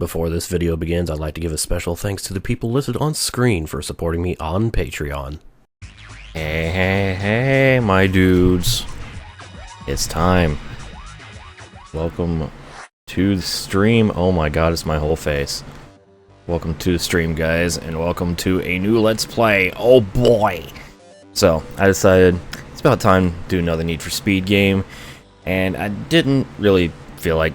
Before this video begins, I'd like to give a special thanks to the people listed on screen for supporting me on Patreon. Hey, my dudes. It's time. Welcome to the stream. Oh my god, it's my whole face. Welcome to the stream, guys, and welcome to a new Let's Play. Oh boy! So, I decided it's about time to do another Need for Speed game, and I didn't really feel like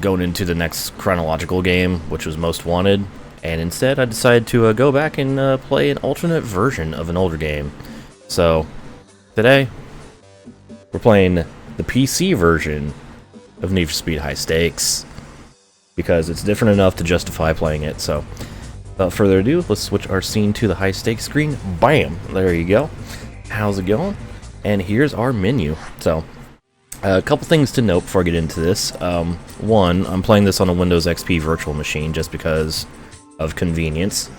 going into the next chronological game, which was Most Wanted, and instead I decided to go back and play an alternate version of an older game. So, today, we're playing the PC version of Need for Speed High Stakes, because it's different enough to justify playing it. So, without further ado, let's switch our scene to the high stakes screen. Bam! There you go. How's it going? And here's our menu. So, a couple things to note before I get into this. One, I'm playing this on a Windows XP virtual machine just because of convenience.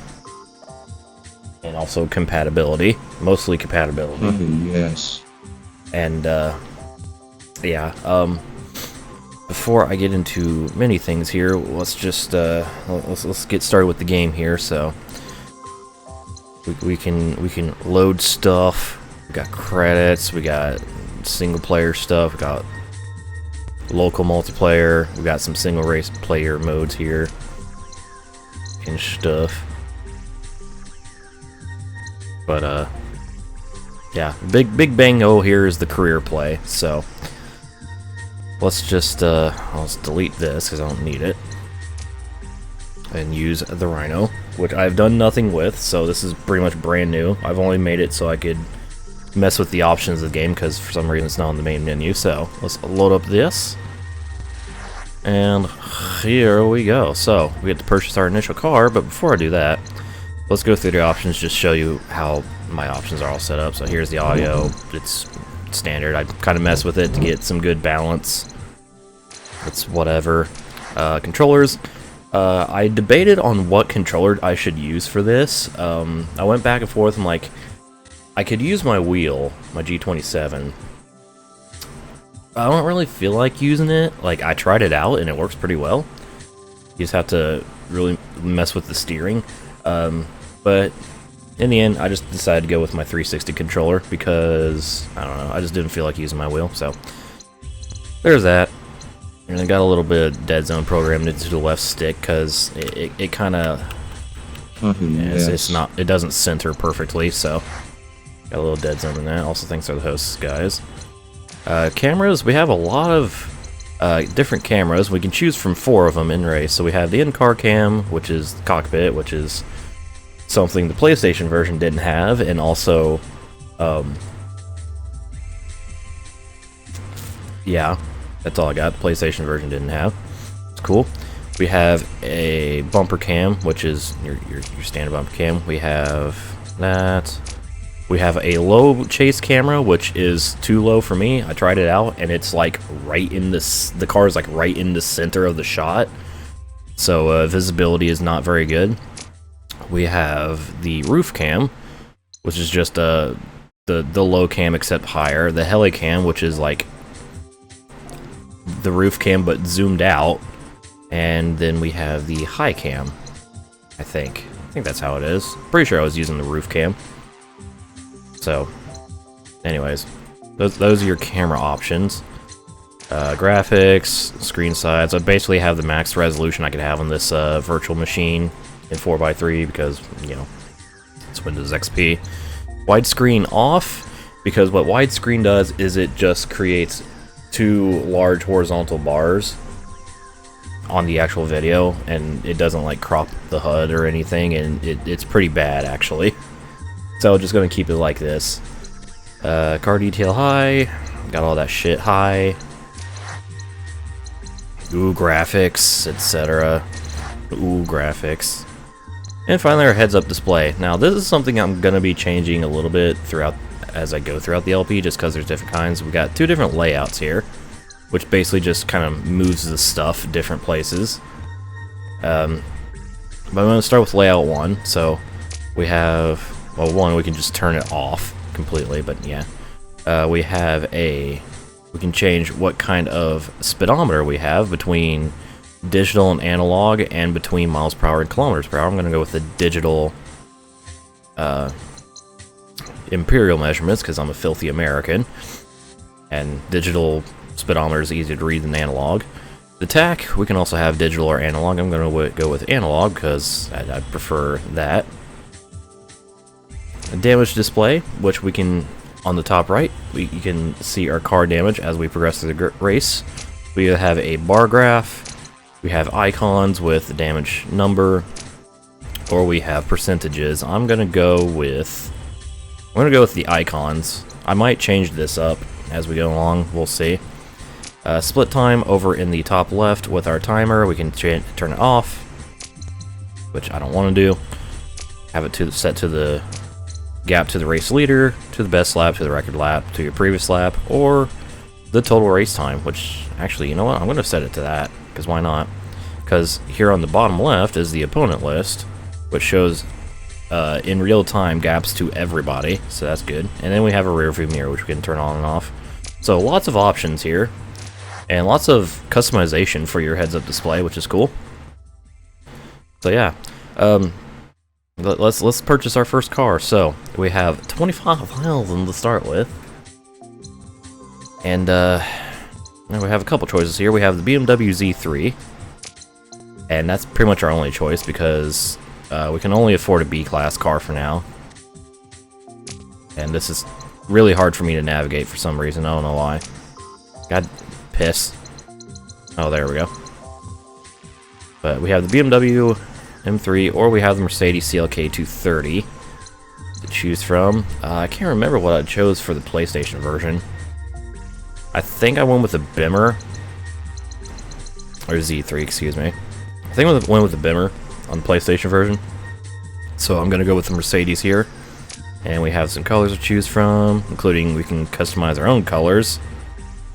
And also compatibility. Mostly compatibility. Yes. And, yeah, before I get into many things here, let's just, let's get started with the game here. So, we can load stuff. We got credits, we got single player stuff, we got local multiplayer, we got some single race player modes here and stuff. But yeah, big bang here is the career play. So let's just let's delete this because I don't need it and use the Rhino, which I've done nothing with, so this is pretty much brand new. I've only made it so I could mess with the options of the game because for some reason it's not on the main menu. So let's load up this, and here we go. So we get to purchase our initial car, but before I do that, let's go through the options, just show you how my options are all set up. So here's the audio. It's standard. I kind of mess with it to get some good balance. It's whatever. Controllers. I debated on what controller I should use for this. I went back and forth and like, I could use my wheel, my G27. I don't really feel like using it. Like, I tried it out and it works pretty well. You just have to really mess with the steering. But in the end, I just decided to go with my 360 controller because, I don't know, I just didn't feel like using my wheel. So, there's that. And I got a little bit of dead zone programmed into the left stick because it kind of, it's not, it doesn't center perfectly, so. Got a little dead zone in that. Also, thanks to the hosts, guys. Cameras, we have a lot of different cameras. We can choose from 4 of them in race. So we have the in-car cam, which is the cockpit, which is something the PlayStation version didn't have, and also, yeah, that's all I got. The PlayStation version didn't have. It's cool. We have a bumper cam, which is your standard bumper cam. We have that. We have a low chase camera, which is too low for me. I tried it out, and it's like right in this. The car is like right in the center of the shot, so visibility is not very good. We have the roof cam, which is just the low cam except higher. The heli cam, which is like the roof cam but zoomed out, and then we have the high cam. I think that's how it is. Pretty sure I was using the roof cam. So, anyways, those are your camera options. Graphics, screen size. I basically have the max resolution I could have on this virtual machine in 4x3 because, you know, it's Windows XP. Widescreen off, because what widescreen does is it just creates 2 large horizontal bars on the actual video, and it doesn't like crop the HUD or anything, and it's pretty bad actually. So just gonna keep it like this. Car detail high, got all that shit high. Ooh, graphics, etc. Ooh, graphics. And finally our heads-up display. Now this is something I'm gonna be changing a little bit throughout as I go throughout the LP, just because there's different kinds. We got 2 different layouts here, which basically just kind of moves the stuff different places. But I'm gonna start with layout 1. So we have. Well, 1, we can just turn it off completely, but yeah. We have we can change what kind of speedometer we have between digital and analog, and between miles per hour and kilometers per hour. I'm going to go with the digital imperial measurements because I'm a filthy American, and digital speedometer is easier to read than analog. The tack, we can also have digital or analog. I'm going to go with analog because I prefer that. A damage display, which we can, on the top right, you can see our car damage as we progress through the race. We have a bar graph, we have icons with the damage number, or we have percentages. I'm going to go with the icons. I might change this up as we go along, we'll see. Split time over in the top left with our timer. We can turn it off, which I don't want to do. Have it set to the gap to the race leader, to the best lap, to the record lap, to your previous lap, or the total race time, which actually, you know what, I'm going to set it to that, because why not? Because here on the bottom left is the opponent list, which shows in real time gaps to everybody, so that's good. And then we have a rear view mirror, which we can turn on and off. So lots of options here. And lots of customization for your heads-up display, which is cool. So yeah, let's purchase our first car. So we have 25,000 to start with, and we have a couple choices here. We have the BMW Z3, and that's pretty much our only choice because we can only afford a B-class car for now. And this is really hard for me to navigate for some reason. I don't know why. God. Piss. Oh, there we go. But we have the BMW M3, or we have the Mercedes CLK 230 to choose from. I can't remember what I chose for the PlayStation version. I think I went with the Bimmer, or Z3, excuse me. I think I went with the Bimmer on the PlayStation version. So I'm gonna go with the Mercedes here, and we have some colors to choose from, including we can customize our own colors,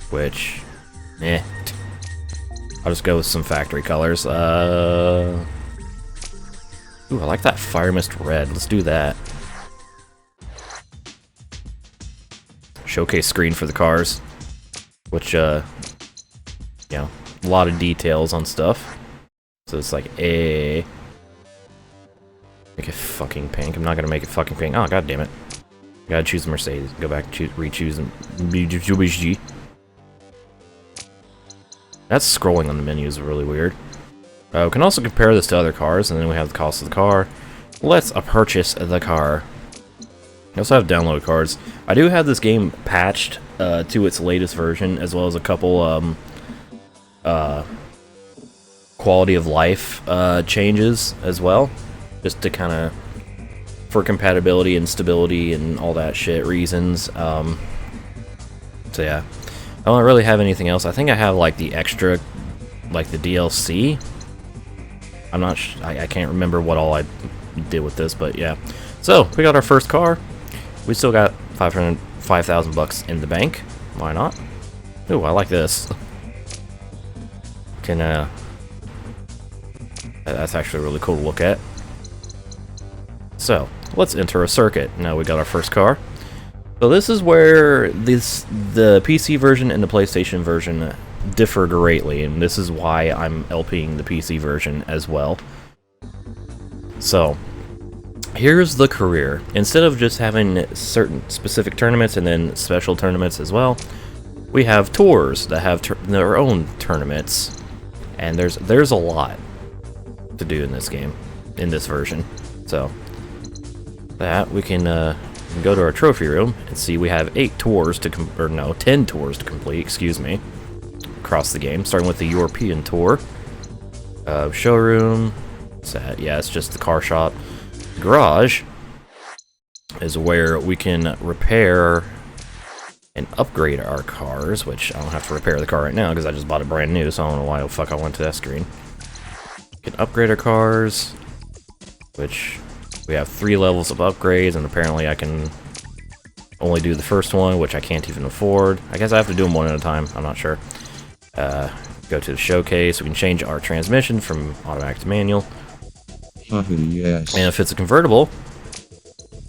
which. I'll just go with some factory colors. Ooh, I like that Fire Mist Red. Let's do that. Showcase screen for the cars, which, you know, a lot of details on stuff. So it's like make it fucking pink. I'm not gonna make it fucking pink. Oh, god damn it. Gotta choose the Mercedes. Go back and re-choose them. That scrolling on the menu is really weird. We can also compare this to other cars, and then we have the cost of the car. Let's purchase the car. We also have download cards. I do have this game patched to its latest version, as well as a couple quality of life changes as well, just to kind of for compatibility and stability and all that shit reasons. So yeah. I don't really have anything else. I think I have like the extra, like the DLC. I'm not I can't remember what all I did with this, but yeah. So we got our first car. We still got 5,000 bucks in the bank. Why not? Ooh, I like this. Can that's actually really cool to look at. So let's enter a circuit. Now we got our first car. So this is where the PC version and the PlayStation version differ greatly, and this is why I'm LPing the PC version as well. So here's the career. Instead of just having certain specific tournaments and then special tournaments as well, we have tours that have their own tournaments, and there's a lot to do in this game, in this version. So that we can go to our trophy room and see we have 10 tours to complete, excuse me, across the game, starting with the European tour. Showroom, what's that? Yeah, it's just the car shop. Garage is where we can repair and upgrade our cars, which I don't have to repair the car right now because I just bought it brand new, so I don't know why the fuck I went to that screen. We can upgrade our cars, which we have 3 levels of upgrades, and apparently I can only do the first one, which I can't even afford. I guess I have to do them one at a time, I'm not sure. Go to the showcase, we can change our transmission from automatic to manual. Yes. And if it's a convertible,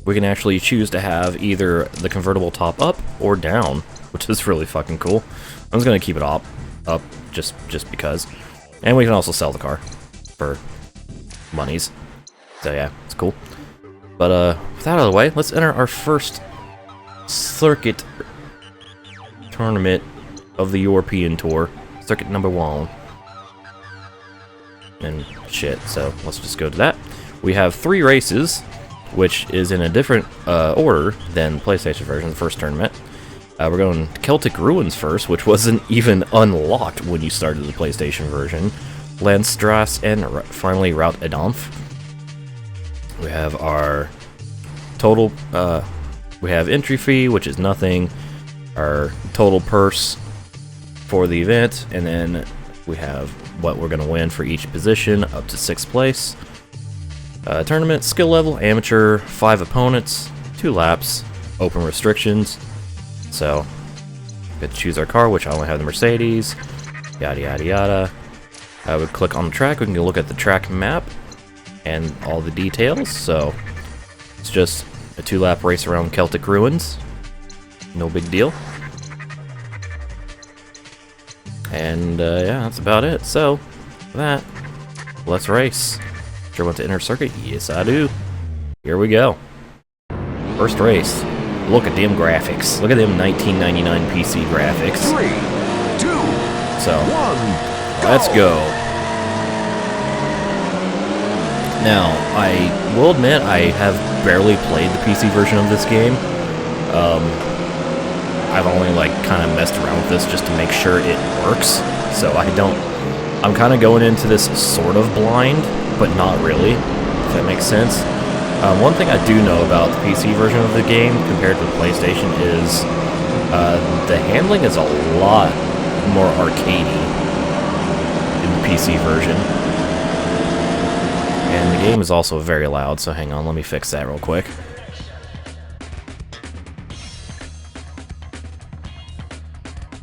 we can actually choose to have either the convertible top up or down, which is really fucking cool. I'm just gonna keep it up just because. And we can also sell the car for monies. So yeah, it's cool. But with that out of the way, let's enter our first circuit tournament of the European Tour. Circuit number 1. And shit, so let's just go to that. We have 3 races, which is in a different order than the PlayStation version, the first tournament. We're going Celtic Ruins first, which wasn't even unlocked when you started the PlayStation version. Landstrasse, and finally Route Edanf. We have our total, we have entry fee, which is nothing, our total purse for the event, and then we have what we're going to win for each position, up to 6th place. Tournament, skill level, amateur, 5 opponents, 2 laps, open restrictions. So, we get to choose our car, which I only have the Mercedes, yada yada yada. I would click on the track, we can go look at the track map and all the details. So, it's just a 2-lap race around Celtic Ruins. No big deal. And yeah, that's about it. So, for that, let's race. Sure want to enter circuit? Yes, I do. Here we go. First race. Look at them graphics. Look at them 1999 PC graphics. 3, 2, so, 1, let's go. Now, I will admit I have barely played the PC version of this game. I've only like kind of messed around with this just to make sure it works. So I'm kind of going into this sort of blind, but not really, if that makes sense. One thing I do know about the PC version of the game compared to the PlayStation is the handling is a lot more arcadey in the PC version. And the game is also very loud, so hang on, let me fix that real quick.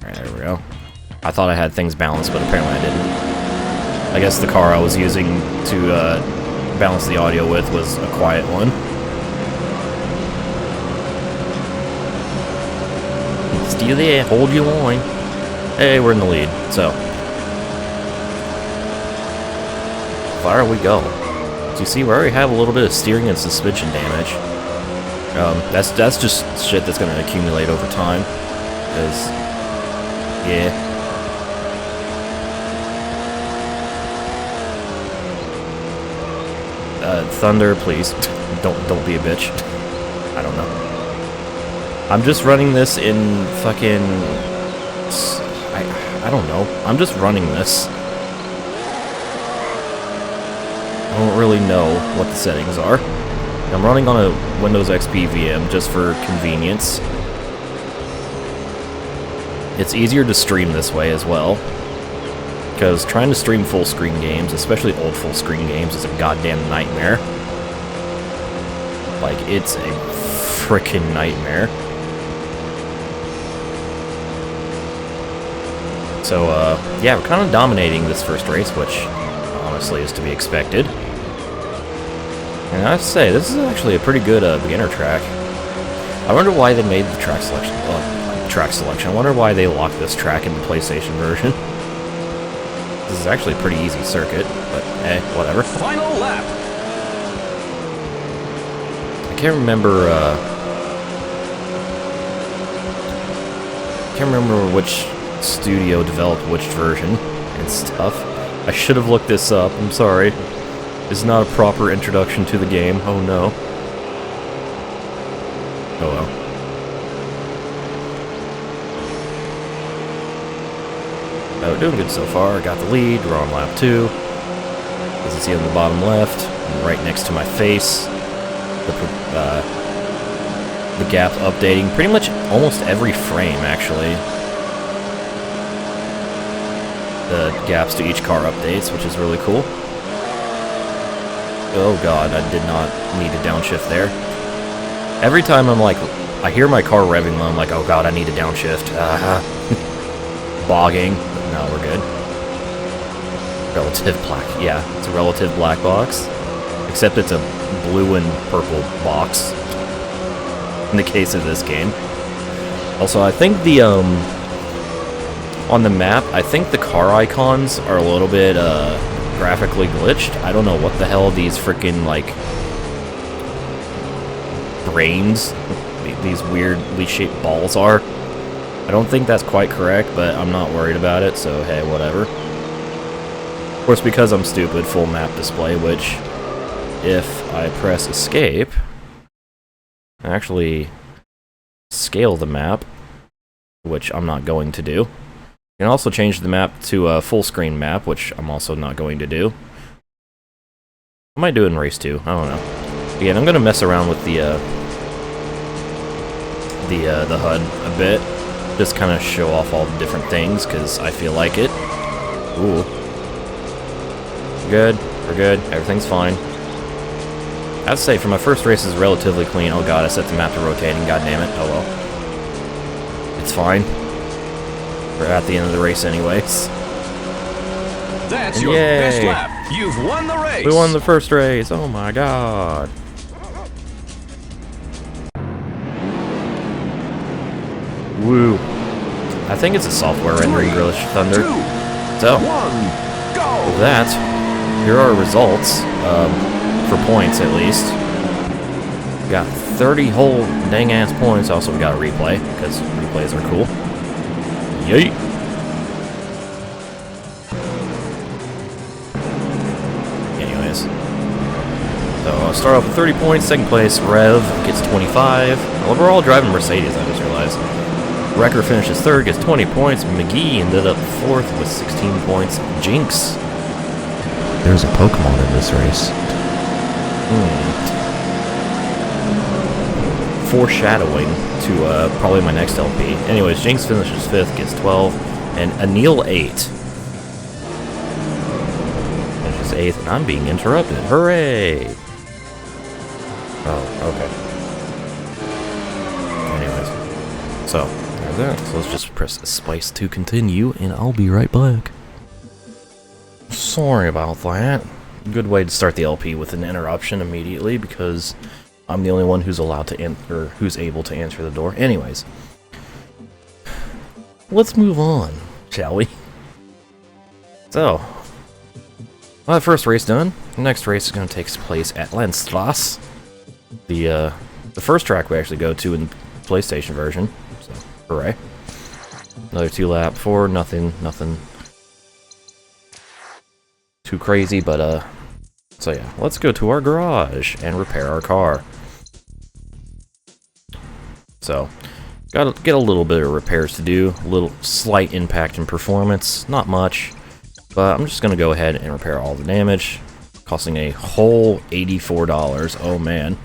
Alright, there we go. I thought I had things balanced, but apparently I didn't. I guess the car I was using to balance the audio with was a quiet one. Still there, hold your line. Hey, we're in the lead, so. Fire we go. So you see, we already have a little bit of steering and suspension damage. That's just shit that's gonna accumulate over time. Because, yeah. Thunder, please. Don't be a bitch. I don't know. I'm just running this in fucking... I don't know. I'm just running this. I don't really know what the settings are. I'm running on a Windows XP VM just for convenience. It's easier to stream this way as well. Because trying to stream full-screen games, especially old full-screen games, is a goddamn nightmare. Like, it's a frickin' nightmare. So, yeah, we're kind of dominating this first race, which honestly is to be expected. And I have to say, this is actually a pretty good beginner track. I wonder why they made the track selection. I wonder why they locked this track in the PlayStation version. This is actually a pretty easy circuit, but hey, whatever. Final lap. I can't remember. Which studio developed which version and stuff. I should have looked this up. I'm sorry. It's not a proper introduction to the game. Oh no. Oh well. Oh, doing good so far. Got the lead. We're on lap 2. As you see on the bottom left, and right next to my face, the gap updating pretty much almost every frame, actually. The gaps to each car updates, which is really cool. Oh god, I did not need a downshift there. Every time I'm like, I hear my car revving low, I'm like, oh god, I need a downshift. Bogging. No, we're good. Relative black. Yeah, it's a relative black box. Except it's a blue and purple box. In the case of this game. Also, I think the on the map, I think the car icons are a little bit graphically glitched. I don't know what the hell these freaking like brains, these weirdly shaped balls are. I don't think that's quite correct, but I'm not worried about it, so hey, whatever. Of course, because I'm stupid, full map display, which if I press escape, I actually scale the map, which I'm not going to do. You can also change the map to a full screen map, which I'm also not going to do. I might do it in Race 2, I don't know. Again, I'm going to mess around with the HUD a bit. Just kind of show off all the different things, because I feel like it. Ooh. Good, we're good, everything's fine. I'd say for my first race is relatively clean. Oh god, I set the map to rotating, god damn it, oh well. It's fine. We're at the end of the race anyways. That's And your yay. best lap. You've won the race. We won the first race, oh my god. Woo. I think it's a software rendering Girlish Thunder. 2, 1, So, go! with that, here are results, for points at least. We got 30 whole dang ass points. Also, we got a replay, because replays are cool. Yeet! Anyways. So, I'll start off with 30 points. Second place, Rev gets 25. Well, we're all driving Mercedes, I just realized. Wrecker finishes third, gets 20 points. McGee ended up fourth with 16 points. Jinx. There's a Pokemon in this race. Foreshadowing to probably my next LP. Anyways, Jinx finishes fifth, gets 12, and Anil 8 finishes eighth, and I'm being interrupted. Hooray! Oh, okay. Anyways, so there's that. So let's just press space to continue, and I'll be right back. Sorry about that. Good way to start the LP with an interruption immediately, because I'm the only one who's allowed to enter, who's able to enter the door. Anyways, let's move on, shall we? So, well, that first race done. The next race is going to take place at Landstrasse, the first track we actually go to in the PlayStation version. So, hooray! Another 2-lap, 4, nothing too crazy, but so yeah, let's go to our garage and repair our car. So, gotta get a little bit of repairs to do, a little slight impact in performance, not much, but I'm just gonna go ahead and repair all the damage, costing a whole $84. Oh man,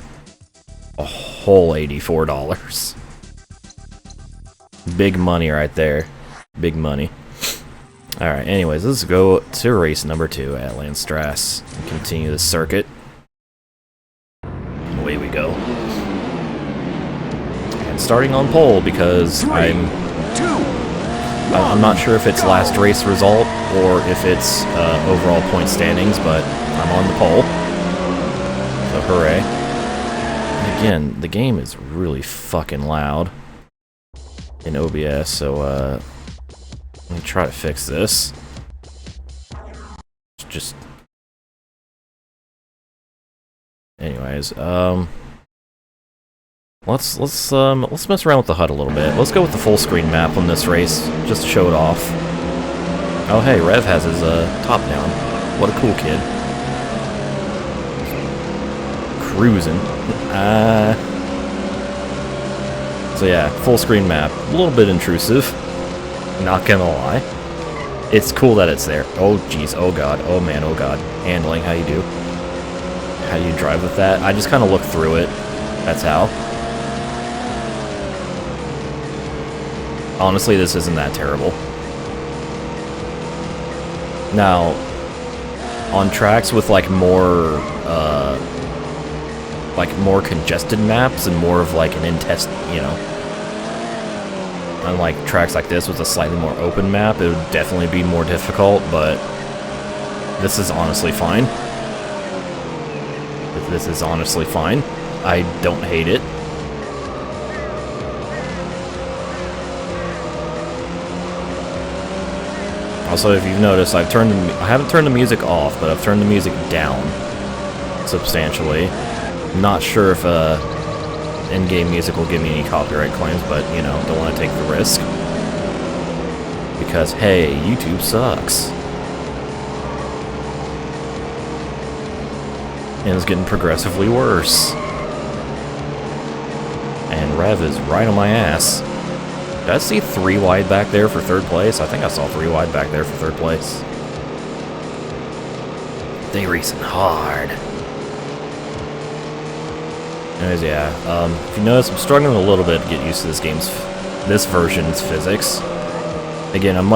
a whole $84. Big money right there, big money. Alright, anyways, let's go to race number 2 at Landstrasse and continue the circuit. And away we go. And starting on pole because 3, 2, I'm not sure if it's last race result or if it's overall point standings, but I'm on the pole. So hooray. And again, the game is really fucking loud in OBS, so let me try to fix this. Just, anyways, let's mess around with the HUD a little bit. Let's go with the full screen map on this race, just to show it off. Oh hey, Rev has his top down. What a cool kid. Cruising. So yeah, full screen map. A little bit intrusive. Not gonna lie. It's cool that it's there. Oh jeez, oh god, oh man, oh god. Handling, how you do? How do you drive with that? I just kind of look through it. That's how. Honestly, this isn't that terrible. Now, on tracks with like more congested maps and more of like an in-test, you know, unlike tracks like this with a slightly more open map, it would definitely be more difficult, but this is honestly fine. This is honestly fine. I don't hate it. Also, if you've noticed, I haven't turned the music off, but I've turned the music down substantially. Not sure if in-game music will give me any copyright claims, but you know, don't want to take the risk because hey, YouTube sucks, and it's getting progressively worse. And Rev is right on my ass. Did I see 3 wide back there for 3rd place? I think I saw 3 wide back there for 3rd place. They racing hard. Anyways, yeah. If you notice, I'm struggling a little bit to get used to this version's physics. Again, I'm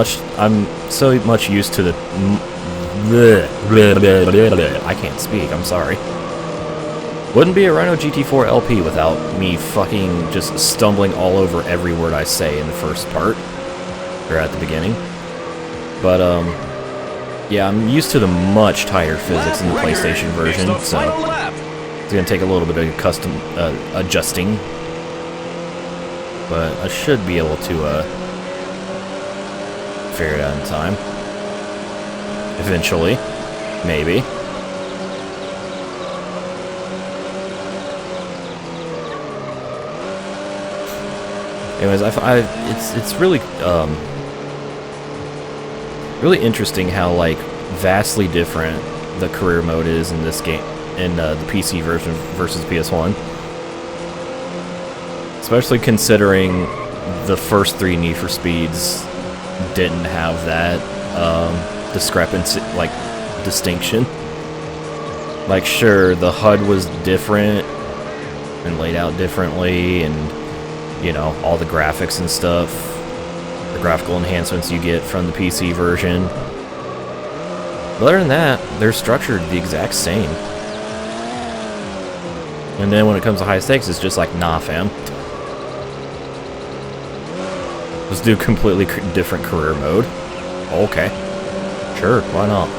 so much used to the. I can't speak. I'm sorry. Wouldn't be a Rhino GT4 LP without me fucking just stumbling all over every word I say in the first part, or at the beginning. But, yeah, I'm used to the much tighter physics in the PlayStation version, so it's gonna take a little bit of custom adjusting. But I should be able to figure it out in time. Eventually. Maybe. Anyways, it's really really interesting how like vastly different the career mode is in this game, in the PC version versus PS1. Especially considering the first 3 Need for Speeds didn't have that discrepancy, like distinction. Like, sure, the HUD was different and laid out differently, and you know, all the graphics and stuff, the graphical enhancements you get from the PC version. But other than that, they're structured the exact same. And then when it comes to high stakes, it's just like, nah, fam. Let's do a completely different career mode. Okay. Sure, why not?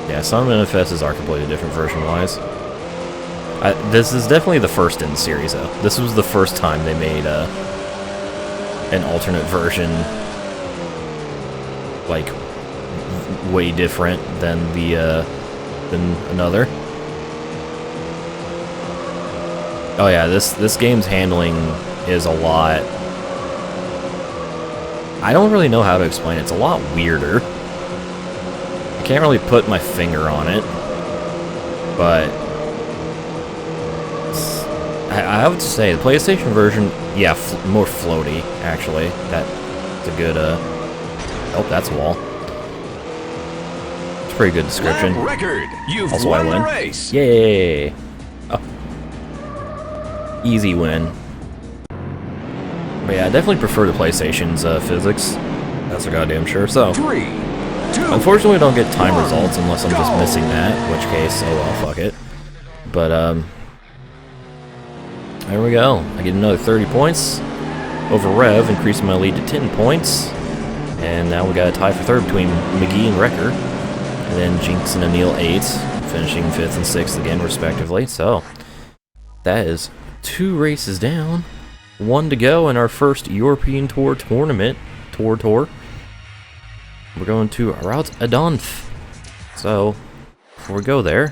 Yeah, some NFSs are completely different version-wise. This is definitely the first in the series, though. This was the first time they made an alternate version, like, way different than than another. Oh yeah, this game's handling is a lot. I don't really know how to explain it. It's a lot weirder. I can't really put my finger on it, but I have to say the PlayStation version, yeah, more floaty actually. That's a good. Oh, that's a wall. It's a pretty good description. Record. You've Also, won I win. the race. Yay! Oh. Easy win. But yeah, I definitely prefer the PlayStation's physics. That's for goddamn sure. So. 3, 2, Unfortunately, we don't get time results unless I'm just go. missing that, in which case, oh well, fuck it. But, there we go. I get another 30 points over Rev, increasing my lead to 10 points. And now we got a tie for 3rd between McGee and Wrecker. And then Jinx and Anil 8, finishing 5th and 6th again, respectively. So, that is 2 races down. 1 to go in our first European Tour tournament. Tour. We're going to Route Adanth. So, before we go there,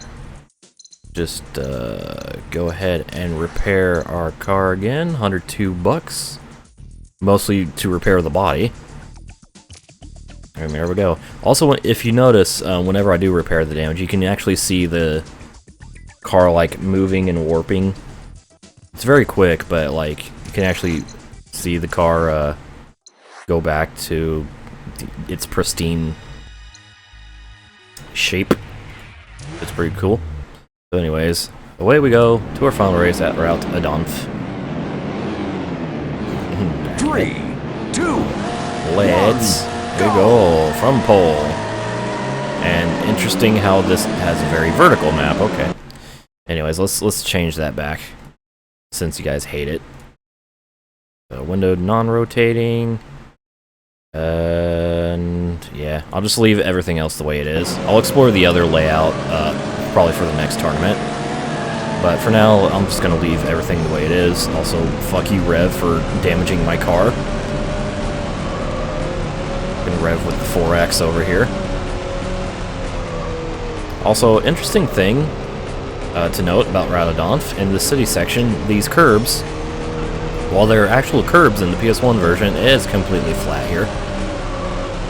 just go ahead and repair our car again. $102. Mostly to repair the body. And there we go. Also, if you notice, whenever I do repair the damage, you can actually see the car like moving and warping. It's very quick, but like you can actually see the car go back to its pristine shape. It's pretty cool. So anyways, away we go to our final race at Route Adanth. 3, 2, Let's go from pole. And interesting how this has a very vertical map. Okay. Anyways, let's change that back since you guys hate it. So windowed non-rotating. And yeah, I'll just leave everything else the way it is. I'll explore the other layout probably for the next tournament. But for now, I'm just gonna leave everything the way it is. Also, fuck you, Rev, for damaging my car. Gonna Rev with the 4X over here. Also, interesting thing to note about Radodonf, in the city section, these curbs, while they're actual curbs in the PS1 version, it is completely flat here.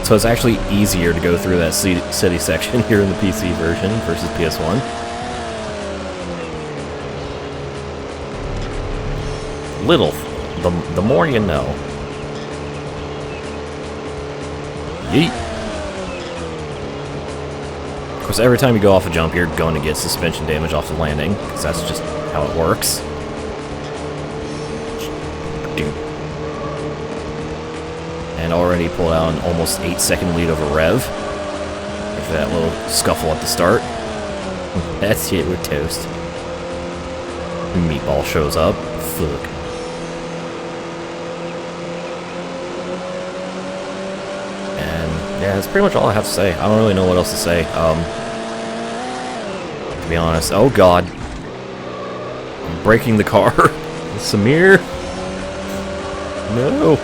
So it's actually easier to go through that city section here in the PC version versus PS1. Little, the more you know. Yeet. Of course, every time you go off a jump, you're going to get suspension damage off the landing, because that's just how it works. Dude. And already pulled out an almost 8-second lead over Rev. After that little scuffle at the start. That's it, we're toast. Meatball shows up. Fuck. Yeah, that's pretty much all I have to say. I don't really know what else to say. To be honest. Oh god. I'm breaking the car. Samir. No.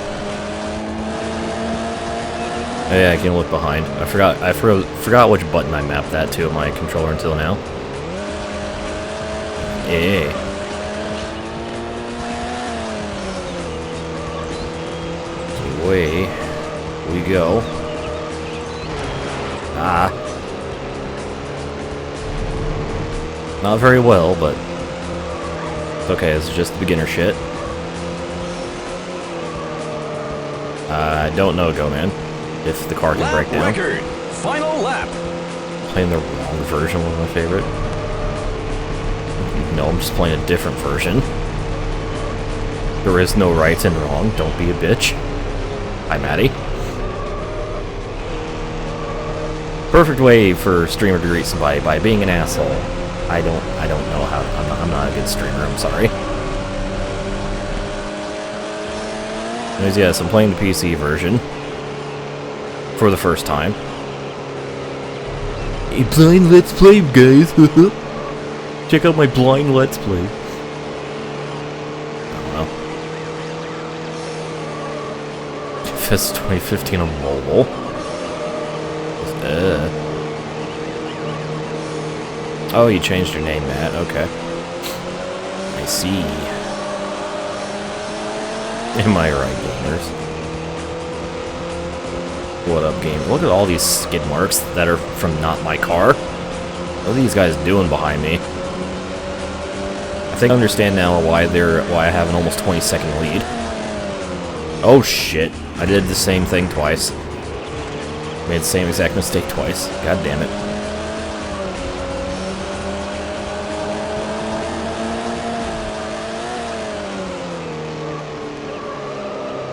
Oh, yeah, I can look behind. I forgot which button I mapped that to on my controller until now. Yeah. Away we go. Ah. Not very well, but it's okay, it's just beginner shit. I don't know, Go Man, if the car can break down. Record. Final lap. Playing the wrong version was my favorite. No, I'm just playing a different version. There is no right and wrong, don't be a bitch. Hi, Maddie. Perfect way for a streamer to greet somebody by being an asshole. I don't know how. I'm not a good streamer. I'm sorry. Anyways, yes, I'm playing the PC version for the first time. A blind Let's Play, guys. Check out my blind Let's Play. I don't know. FS 2015 on mobile. Oh, you changed your name, Matt. Okay. I see. Am I right, gamers? What up, game? Look at all these skid marks that are from not my car. What are these guys doing behind me? I think I understand now why I have an almost 20-second lead. Oh shit! I did the same thing twice. Made the same exact mistake twice. God damn it.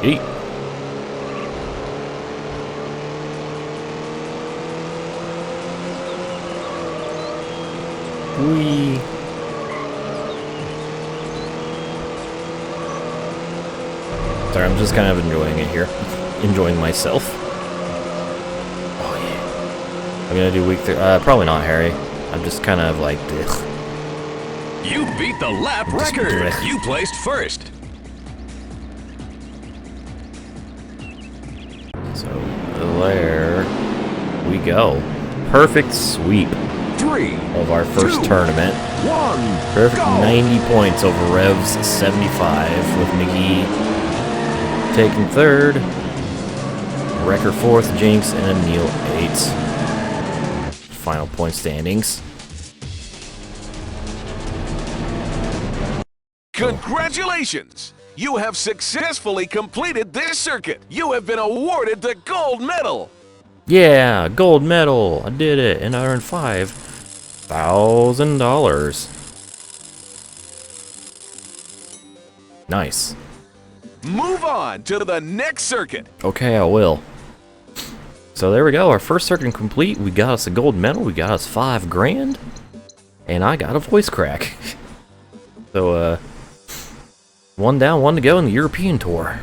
Yeet. Whee. Sorry, I'm just kind of enjoying it here. Enjoying myself. I'm gonna do week 3. Probably not, Harry. I'm just kind of like, ugh. You beat the lap record. You placed first. So there we go. Perfect sweep 3 of our first 2, tournament. 1. Perfect Go. 90 points over Rev's 75 with McGee taking 3rd. Wrecker 4th, Jinx, and Neil 8th. Final point standings. Congratulations! You have successfully completed this circuit. You have been awarded the gold medal. Yeah, gold medal. I did it, and I earned $5,000. Nice. Move on to the next circuit. Okay, I will. So there we go, our first circuit complete. We got us a gold medal, we got us $5 grand, and I got a voice crack. So, 1 down, 1 to go in the European tour.